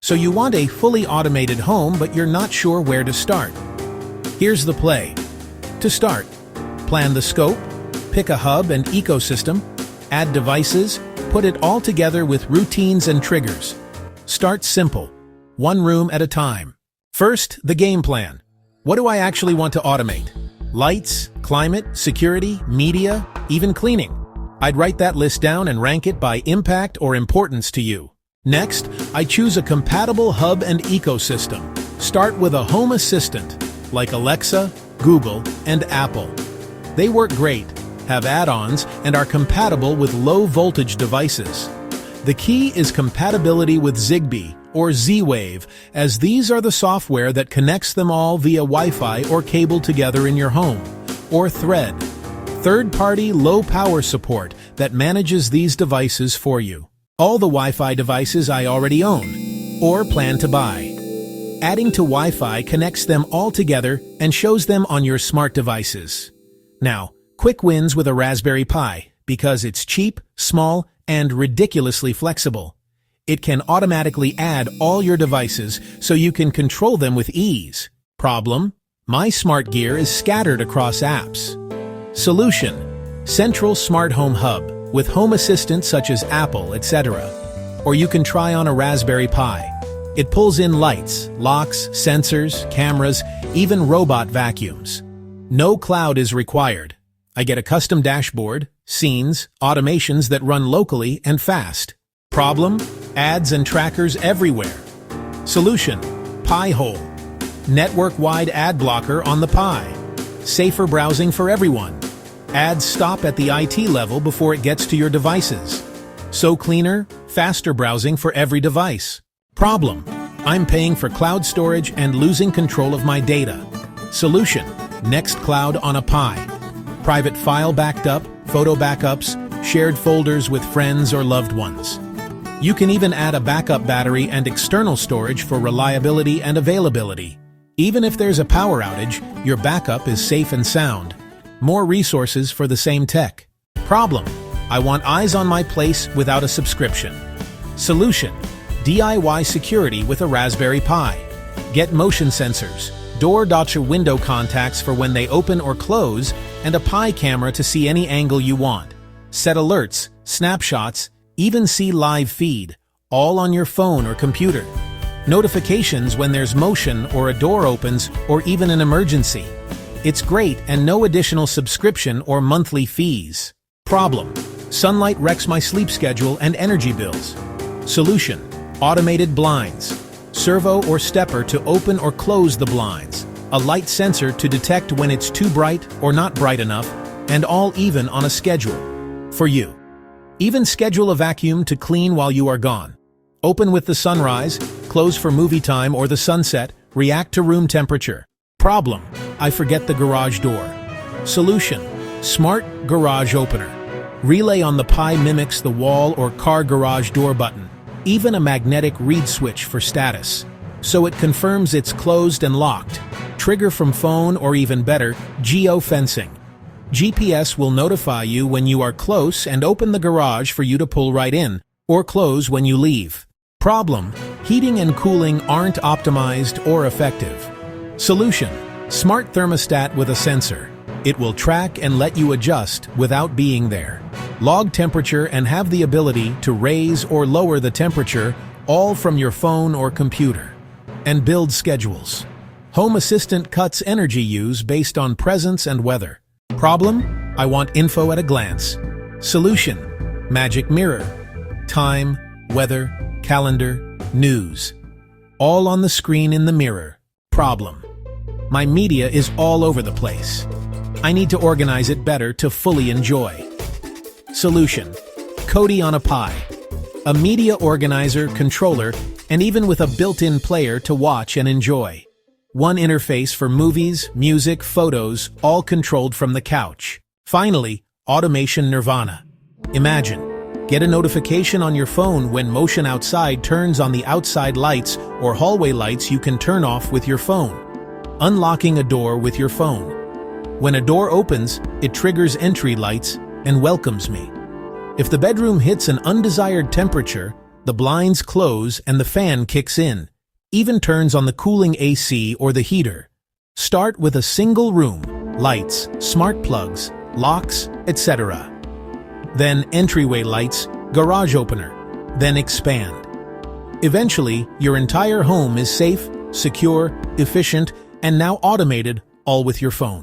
So you want a fully automated home, but you're not sure where to start. Here's the play. To start, plan the scope, pick a hub and ecosystem, add devices, put it all together with routines and triggers. Start simple, one room at a time. First, the game plan. What do I actually want to automate? Lights, climate, security, media, even cleaning. I'd write that list down and rank it by impact or importance to you. Next, I choose a compatible hub and ecosystem. Start with a home assistant, like Alexa, Google, and Apple. They work great, have add-ons, and are compatible with low-voltage devices. The key is compatibility with Zigbee or Z-Wave, as these are the software that connects them all via Wi-Fi or cable together in your home, or Thread. Third-party low-power support that manages these devices for you. All the Wi-Fi devices I already own, or plan to buy. Adding to Wi-Fi connects them all together and shows them on your smart devices. Now, quick wins with a Raspberry Pi, because it's cheap, small, and ridiculously flexible. It can automatically add all your devices so you can control them with ease. Problem: my smart gear is scattered across apps. Solution: Central Smart Home Hub, with home assistants such as Apple, etc. Or you can try on a Raspberry Pi. It pulls in lights, locks, sensors, cameras, even robot vacuums. No cloud is required. I get a custom dashboard, scenes, automations that run locally and fast. Problem: ads and trackers everywhere. Solution: Pi-hole. Network-wide ad blocker on the Pi. Safer browsing for everyone. Ads stop at the IT level before it gets to your devices. So cleaner, faster browsing for every device. Problem: I'm paying for cloud storage and losing control of my data. Solution: Nextcloud on a Pi. Private file backed up, photo backups, shared folders with friends or loved ones. You can even add a backup battery and external storage for reliability and availability. Even if there's a power outage, your backup is safe and sound. More resources for the same tech. Problem: I want eyes on my place without a subscription. Solution: DIY security with a Raspberry Pi. Get motion sensors, door/window contacts for when they open or close, and a Pi camera to see any angle you want. Set alerts, snapshots, even see live feed, all on your phone or computer. Notifications when there's motion or a door opens or even an emergency. It's great and no additional subscription or monthly fees. Problem: sunlight wrecks my sleep schedule and energy bills. Solution: automated blinds. Servo or stepper to open or close the blinds. A light sensor to detect when it's too bright or not bright enough, and all even on a schedule. For you. Even schedule a vacuum to clean while you are gone. Open with the sunrise, close for movie time or the sunset, react to room temperature. Problem: I forget the garage door. Solution: smart garage opener. Relay on the Pi mimics the wall or car garage door button, even a magnetic reed switch for status. So it confirms it's closed and locked. Trigger from phone or even better, geo-fencing. GPS will notify you when you are close and open the garage for you to pull right in, or close when you leave. Problem: heating and cooling aren't optimized or effective. Solution: smart thermostat with a sensor. It will track and let you adjust without being there. Log temperature and have the ability to raise or lower the temperature, all from your phone or computer. And build schedules. Home Assistant cuts energy use based on presence and weather. Problem: I want info at a glance. Solution: magic mirror. Time, weather, calendar, news. All on the screen in the mirror. Problem: my media is all over the place. I need to organize it better to fully enjoy. Solution: Kodi on a Pi. A media organizer, controller, and even with a built-in player to watch and enjoy. One interface for movies, music, photos, all controlled from the couch. Finally, automation nirvana. Imagine, get a notification on your phone when motion outside turns on the outside lights or hallway lights you can turn off with your phone. Unlocking a door with your phone. When a door opens, it triggers entry lights and welcomes me. If the bedroom hits an undesired temperature, The blinds close and the fan kicks in, even turns on the cooling AC or the heater. Start with a single room, lights, smart plugs, locks, etc. Then entryway lights, garage opener, then expand. Eventually, your entire home is safe, secure, efficient, and now automated, all with your phone.